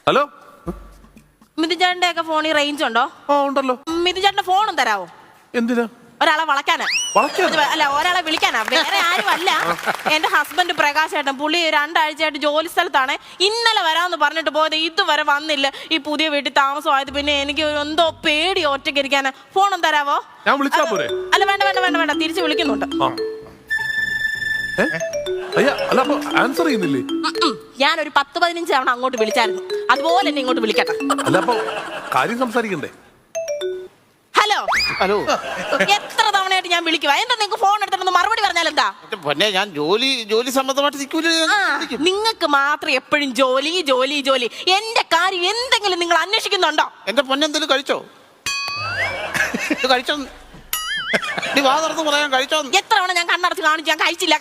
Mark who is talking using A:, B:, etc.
A: Hello,
B: മിഥുചേട്ടന്റെ ഒക്കെ ഫോണിൽ range ഉണ്ടോ?
A: ആ ഉണ്ടല്ലോ.
B: മിഥുചേട്ടന്റെ ഫോണും തരാവോ?
A: എന്തിനാ?
B: ഒരാളെ വളയ്ക്കാനാ. അല്ല, ഒരാളെ വിളിക്കാനാ, വേറെ ആരും അല്ല. എന്റെ ഹസ്ബൻഡ് പ്രകാശ് ഏട്ടൻ, പുള്ളി 2 ആഴ്ചയായിട്ട് ജോലി സ്ഥലത്താണ്. ഇന്നലെ വരാമെന്ന് പറഞ്ഞിട്ട് പോയത് ഇതുവരെ വന്നില്ല. ഈ പുതിയ വീട്ടിൽ താമസമായത് പിന്നെ എനിക്ക് എന്തോ പേടി ഒറ്റയ്ക്ക് ഇരിക്കാനാ. ഫോണും തരാവോ?
A: ഞാൻ വിളിച്ചാ പോരെ?
B: അല്ല, വേണ്ട, തിരിച്ചു വിളിക്കുന്നുണ്ട്.
A: അല്ല, അപ്പൊ ആൻസർ ചെയ്യുന്നില്ലേ?
B: ഞാനൊരു 10-15 തവണ അങ്ങോട്ട് വിളിച്ചായിരുന്നു. അതുപോലെ എന്നെ ഇങ്ങോട്ട് വിളിക്കട്ടെ.
A: അല്ല, അപ്പൊ കാര്യം സംസാരിക്കണ്ടേ?
B: ഹലോ
C: ഹലോ,
B: എത്ര തവണയായിട്ട് ഞാൻ വിളിക്കുക? എന്താ നിങ്ങൾക്ക് ഫോൺ എടുത്തിട്ട് മറുപടി പറഞ്ഞാൽ എന്താ?
C: പിന്നെ ഞാൻ ജോലി സംബന്ധമായിട്ട് നിൽക്കൂല.
B: നിങ്ങൾക്ക് മാത്രം എപ്പോഴും ജോലി. എന്റെ കാര്യം എന്തെങ്കിലും നിങ്ങൾ അന്വേഷിക്കുന്നുണ്ടോ?
C: എന്റെ പൊന്നെന്തെങ്കിലും കഴിച്ചോ? കഴിച്ചോ? നീ വാ തുറന്ന് പറയാൻ കഴിച്ചോ?
B: എത്ര തവണ ഞാൻ കണ്ണടച്ച് കാണിച്ചു, ഞാൻ കഴിച്ചില്ല.